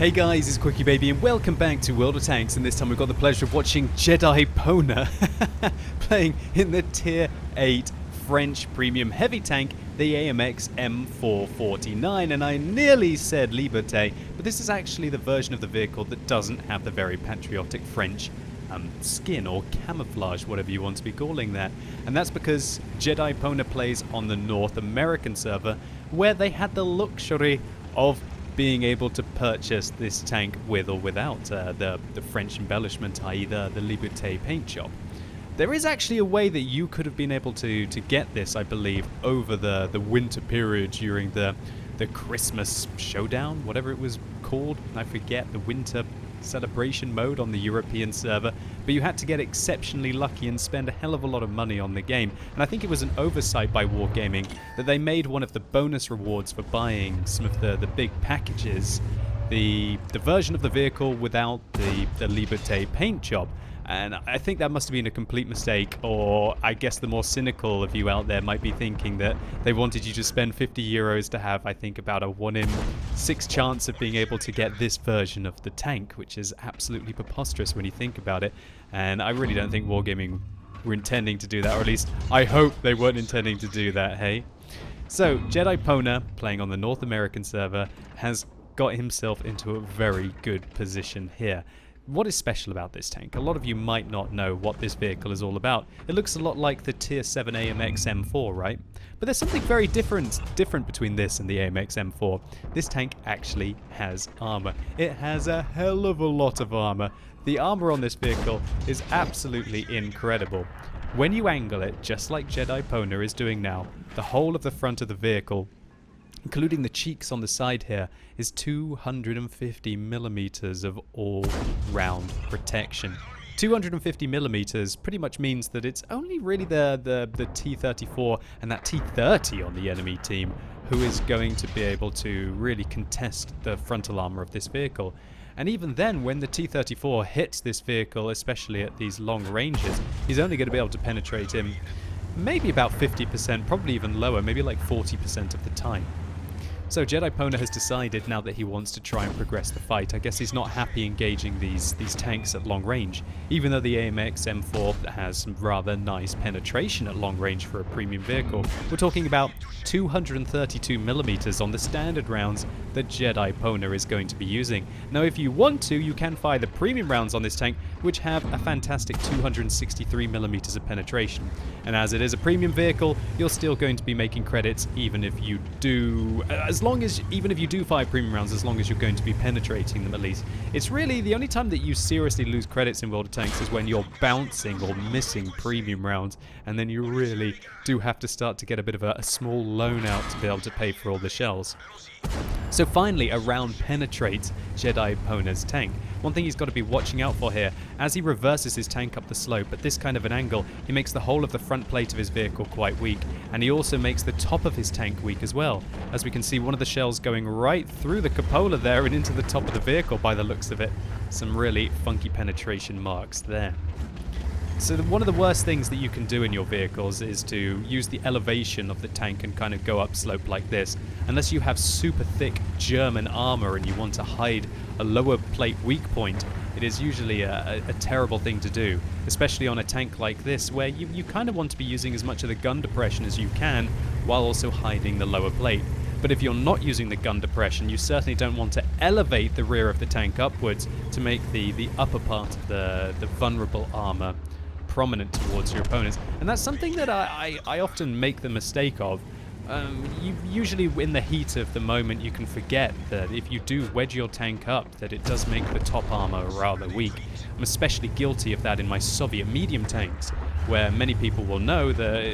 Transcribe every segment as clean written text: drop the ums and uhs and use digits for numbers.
Hey guys, it's QuickyBaby and welcome back to World of Tanks, and this time we've got the pleasure of watching jedipwnr playing in the Tier 8 French premium heavy tank, the AMX M449, and I nearly said Liberté, but this is actually the version of the vehicle that doesn't have the very patriotic French skin or camouflage, whatever you want to be calling that. And that's because jedipwnr plays on the North American server, where they had the luxury of being able to purchase this tank with or without the French embellishment, i.e. the Liberté paint job. There is actually a way that you could have been able to get this, I believe, over the winter period during the Christmas showdown, whatever it was called. I forget, the winter celebration mode on the European server, but you had to get exceptionally lucky and spend a hell of a lot of money on the game. And I think it was an oversight by Wargaming that they made one of the bonus rewards for buying some of the big packages the version of the vehicle without the Liberté paint job. And I think that must have been a complete mistake, or I guess the more cynical of you out there might be thinking that they wanted you to spend 50 euros to have, I think, about a 1 in 6 chance of being able to get this version of the tank, which is absolutely preposterous when you think about it. And I really don't think Wargaming were intending to do that, or at least I hope they weren't intending to do that, hey? So, jedipwnr, playing on the North American server, has got himself into a very good position here. What is special about this tank? A lot of you might not know what this vehicle is all about. It looks a lot like the Tier 7 AMX M4, right? But there's something very different between this and the AMX M4. This tank actually has armor. It has a hell of a lot of armor. The armor on this vehicle is absolutely incredible. When you angle it, just like jedipwnr is doing now, the whole of the front of the vehicle, including the cheeks on the side here, is 250 millimeters of all-round protection. 250 millimeters pretty much means that it's only really the T-34 and that T-30 on the enemy team who is going to be able to really contest the frontal armor of this vehicle. And even then, when the T-34 hits this vehicle, especially at these long ranges, he's only going to be able to penetrate him maybe about 50%, probably even lower, maybe like 40% of the time. So jedipwnr has decided now that he wants to try and progress the fight. I guess he's not happy engaging these tanks at long range, even though the AMX M4 has some rather nice penetration at long range for a premium vehicle. We're talking about 232 millimeters on the standard rounds that jedipwnr is going to be using. Now if you want to, you can fire the premium rounds on this tank, which have a fantastic 263 millimeters of penetration. And as it is a premium vehicle, you're still going to be making credits even if you do, even if you do fire premium rounds, as long as you're going to be penetrating them at least. It's really the only time that you seriously lose credits in World of Tanks is when you're bouncing or missing premium rounds, and then you really do have to start to get a bit of a small loan out to be able to pay for all the shells. So finally, a round penetrates jedipwnr's tank. One thing he's got to be watching out for here, as he reverses his tank up the slope at this kind of an angle, he makes the whole of the front plate of his vehicle quite weak, and he also makes the top of his tank weak as well. As we can see, one of the shells going right through the cupola there and into the top of the vehicle by the looks of it. Some really funky penetration marks there. So one of the worst things that you can do in your vehicles is to use the elevation of the tank and kind of go upslope like this. Unless you have super thick German armor and you want to hide a lower plate weak point, it is usually a terrible thing to do, especially on a tank like this where you kind of want to be using as much of the gun depression as you can while also hiding the lower plate. But if you're not using the gun depression, you certainly don't want to elevate the rear of the tank upwards to make the upper part of the vulnerable armor prominent towards your opponents. And that's something that I often make the mistake of. Usually in the heat of the moment you can forget that if you do wedge your tank up, that it does make the top armor rather weak. I'm especially guilty of that in my Soviet medium tanks, where many people will know that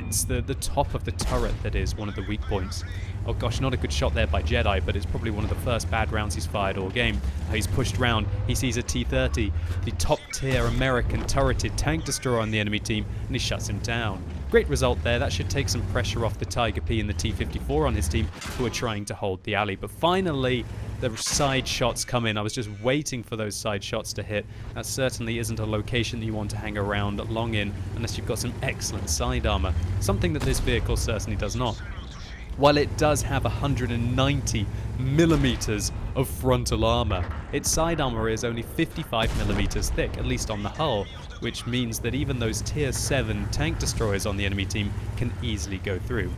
it's the top of the turret that is one of the weak points. Oh gosh, not a good shot there by Jedi, but it's probably one of the first bad rounds he's fired all game. He's pushed round, he sees a T-30, the top tier American turreted tank destroyer on the enemy team, and he shuts him down. Great result there. That should take some pressure off the Tiger P and the T-54 on his team, who are trying to hold the alley. But finally, the side shots come in. I was just waiting for those side shots to hit. That certainly isn't a location that you want to hang around long in unless you've got some excellent side armor, something that this vehicle certainly does not. While it does have 190 millimeters of frontal armor, its side armor is only 55 millimeters thick, at least on the hull, which means that even those tier 7 tank destroyers on the enemy team can easily go through.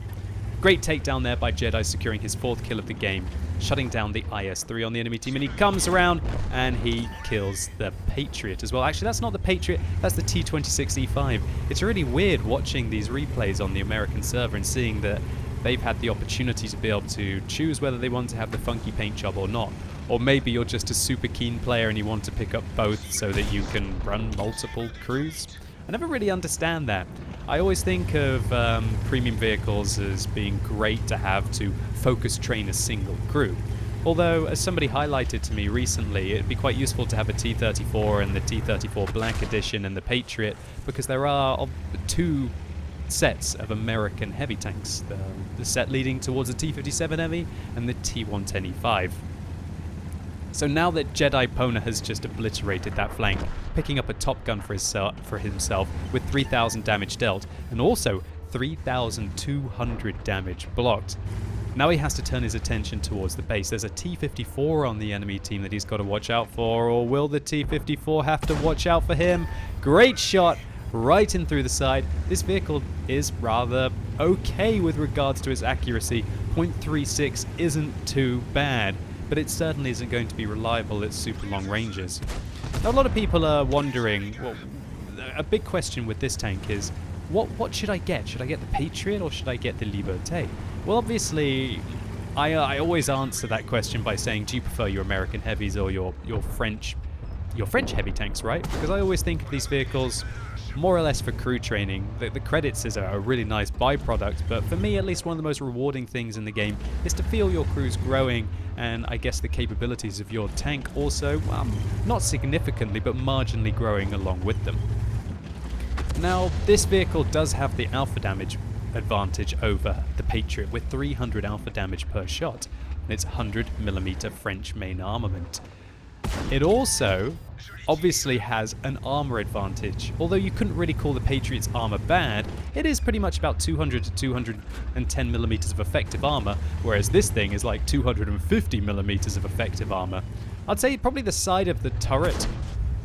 Great takedown there by Jedi, securing his 4th kill of the game, shutting down the IS-3 on the enemy team, and he comes around and he kills the Patriot as well. Actually, that's not the Patriot, that's the T-26E5. It's really weird watching these replays on the American server and seeing that they've had the opportunity to be able to choose whether they want to have the funky paint job or not. Or maybe you're just a super keen player and you want to pick up both so that you can run multiple crews. I never really understand that. I always think of premium vehicles as being great to have to focus train a single crew. Although, as somebody highlighted to me recently, it'd be quite useful to have a T-34 and the T-34 Black Edition and the Patriot, because there are 2 sets of American heavy tanks. The set leading towards the T-57 Heavy and the T-110E5. So now that jedipwnr has just obliterated that flank, picking up a top gun for himself with 3,000 damage dealt, and also 3,200 damage blocked. Now he has to turn his attention towards the base. There's a T-54 on the enemy team that he's got to watch out for, or will the T-54 have to watch out for him? Great shot! Right in through the side. This vehicle is rather okay with regards to its accuracy. .36 isn't too bad, but it certainly isn't going to be reliable at super long ranges. Now, a lot of people are wondering, well, a big question with this tank is, what should I get? Should I get the Patriot or should I get the Liberté? Well, obviously, I always answer that question by saying, do you prefer your American heavies or your French heavy tanks, right? Because I always think of these vehicles more or less for crew training. The credits is a really nice byproduct, but for me, at least, one of the most rewarding things in the game is to feel your crews growing, and I guess the capabilities of your tank also, not significantly, but marginally growing along with them. Now, this vehicle does have the alpha damage advantage over the Patriot with 300 alpha damage per shot, and its 100mm French main armament. It also obviously has an armor advantage. Although you couldn't really call the Patriot's armor bad, it is pretty much about 200 to 210 millimeters of effective armor, whereas this thing is like 250 millimeters of effective armor. I'd say probably the side of the turret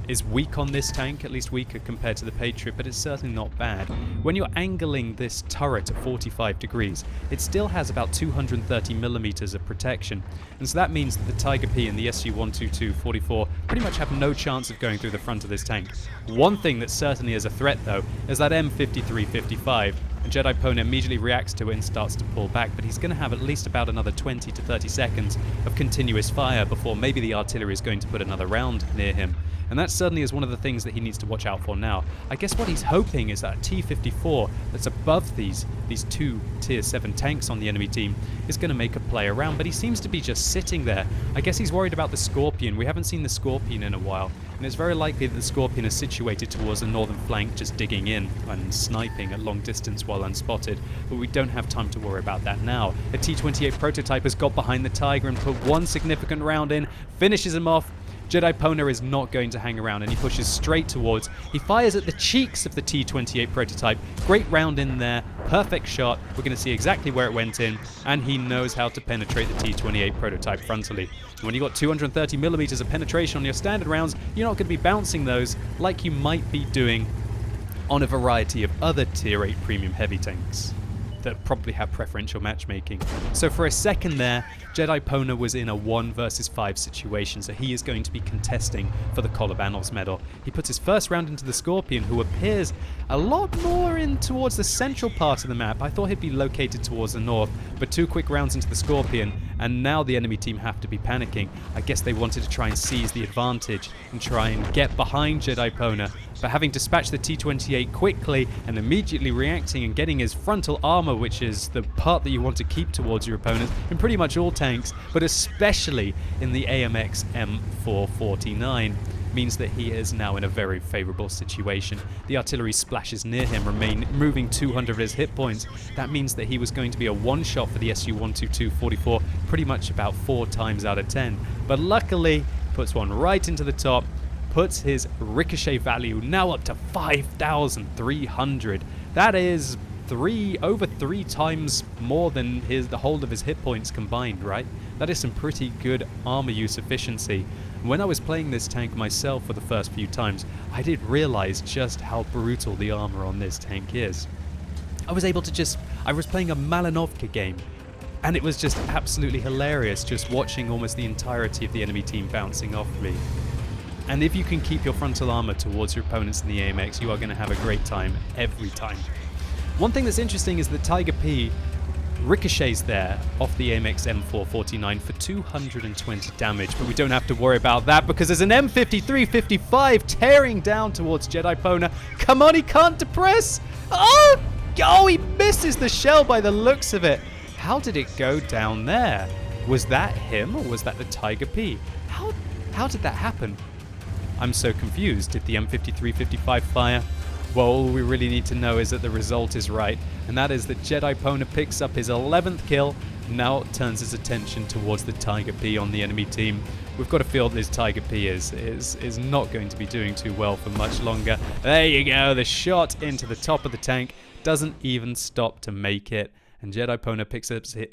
is weak on this tank, at least weaker compared to the Patriot, but it's certainly not bad. When you're angling this turret at 45 degrees, it still has about 230 millimeters of protection, and so that means that the Tiger P and the SU-122-44 pretty much have no chance of going through the front of this tank. One thing that certainly is a threat, though, is that M53-55, and jedipwnr immediately reacts to it and starts to pull back, but he's going to have at least about another 20 to 30 seconds of continuous fire before maybe the artillery is going to put another round near him. And that certainly is one of the things that he needs to watch out for now. I guess what he's hoping is that T-54 that's above these 2 tier 7 tanks on the enemy team is going to make a play around, but he seems to be just sitting there. I guess he's worried about the Scorpion. We haven't seen the Scorpion in a while, and it's very likely that the Scorpion is situated towards the northern flank, just digging in and sniping at long distance while unspotted, but we don't have time to worry about that now. The T-28 prototype has got behind the Tiger and put one significant round in, finishes him off. jedipwnr is not going to hang around, and he pushes straight towards. He fires at the cheeks of the T-28 prototype. Great round in there, perfect shot. We're going to see exactly where it went in, and he knows how to penetrate the T-28 prototype frontally. And when you've got 230 millimeters of penetration on your standard rounds, you're not going to be bouncing those like you might be doing on a variety of other tier 8 premium heavy tanks that probably have preferential matchmaking. So for a second there, jedipwnr was in a 1 versus 5 situation, so he is going to be contesting for the Kolobanov's medal. He puts his first round into the Scorpion, who appears a lot more in towards the central part of the map. I thought he'd be located towards the north, but 2 quick rounds into the Scorpion, and now the enemy team have to be panicking. I guess they wanted to try and seize the advantage and try and get behind jedipwnr, but having dispatched the T-28 quickly and immediately reacting and getting his frontal armor, which is the part that you want to keep towards your opponent in pretty much all tanks, but especially in the AMX M4 49, means that he is now in a very favorable situation. The artillery splashes near him, removing 200 of his hit points. That means that he was going to be a one-shot for the SU-122-44 pretty much about 4 times out of 10. But luckily, puts one right into the top, puts his ricochet value now up to 5,300. That is over three times more than the whole of his hit points combined, right? That is some pretty good armor use efficiency. When I was playing this tank myself for the first few times, I did realize just how brutal the armor on this tank is. I was playing a Malinovka game, and it was just absolutely hilarious just watching almost the entirety of the enemy team bouncing off me. And if you can keep your frontal armor towards your opponents in the AMX, you are going to have a great time every time. One thing that's interesting is that Tiger P ricochets there off the AMX M4 49 for 220 damage, but we don't have to worry about that because there's an M53 55 tearing down towards jedipwnr. Come on, he can't depress! Oh, he misses the shell by the looks of it. How did it go down there? Was that him or was that the Tiger P? How did that happen? I'm so confused. Did the M53 55 fire? Well, all we really need to know is that the result is right, and that is that jedipwnr picks up his 11th kill, and now turns his attention towards the Tiger P on the enemy team. We've got to feel that this Tiger P is not going to be doing too well for much longer. There you go, the shot into the top of the tank doesn't even stop to make it. And jedipwnr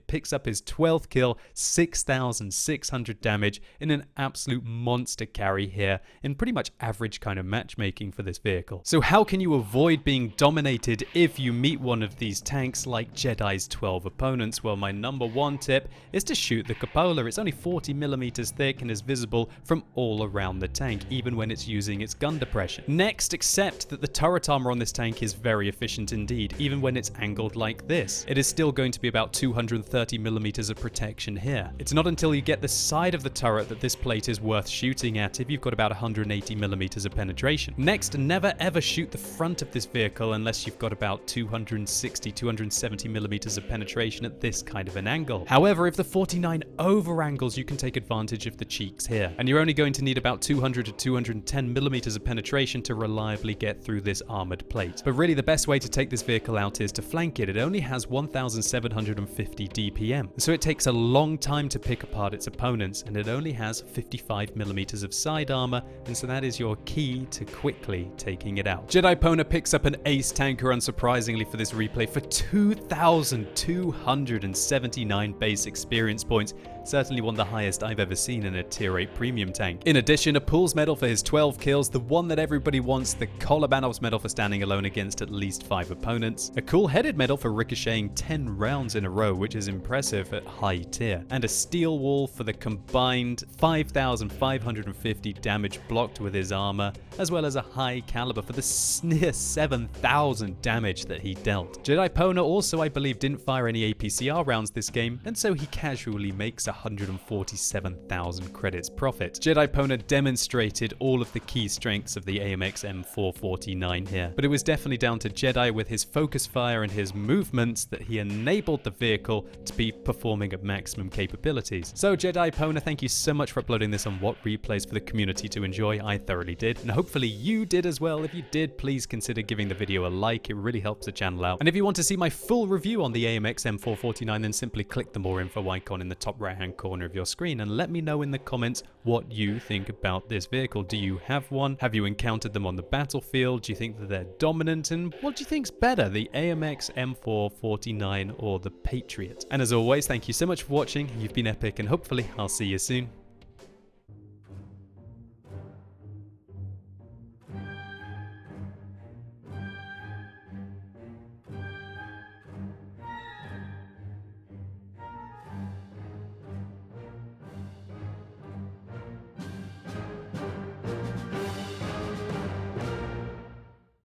picks up his 12th kill, 6,600 damage in an absolute monster carry here in pretty much average kind of matchmaking for this vehicle. So how can you avoid being dominated if you meet one of these tanks like Jedi's 12 opponents? Well, my number one tip is to shoot the cupola. It's only 40mm thick and is visible from all around the tank, even when it's using its gun depression. Next, accept that the turret armor on this tank is very efficient indeed, even when it's angled like this. It is still going to be about 230mm of protection here. It's not until you get the side of the turret that this plate is worth shooting at if you've got about 180mm of penetration. Next, never ever shoot the front of this vehicle unless you've got about 270mm of penetration at this kind of an angle. However, if the 49 over angles, you can take advantage of the cheeks here. And you're only going to need about 200 to 210mm of penetration to reliably get through this armored plate. But really the best way to take this vehicle out is to flank it. It only has 1,750 DPM, so it takes a long time to pick apart its opponents, and it only has 55mm of side armor, and so that is your key to quickly taking it out. jedipwnr picks up an ace tanker, unsurprisingly for this replay, for 2,279 base experience points. Certainly one of the highest I've ever seen in a tier 8 premium tank. In addition, a Pools medal for his 12 kills, the one that everybody wants, the Kolobanov's medal for standing alone against at least 5 opponents, a cool-headed medal for ricocheting 10 rounds in a row, which is impressive at high tier, and a steel wall for the combined 5,550 damage blocked with his armor, as well as a high caliber for the near 7,000 damage that he dealt. jedipwnr also, I believe, didn't fire any APCR rounds this game, and so he casually makes 147,000 credits profit. jedipwnr demonstrated all of the key strengths of the AMX M4 49 here, but it was definitely down to Jedi with his focus fire and his movements that he enabled the vehicle to be performing at maximum capabilities. So jedipwnr, thank you so much for uploading this on What Replays for the community to enjoy. I thoroughly did, and hopefully you did as well. If you did, please consider giving the video a like. It really helps the channel out. And if you want to see my full review on the AMX M4 49, then simply click the more info icon in the top right hand corner of your screen and let me know in the comments what you think about this vehicle. Do you have one? Have you encountered them on the battlefield? Do you think that they're dominant? And what do you think's better, the AMX M4 49 or the Patriot? And as always, thank you so much for watching. You've been epic, and hopefully I'll see you soon.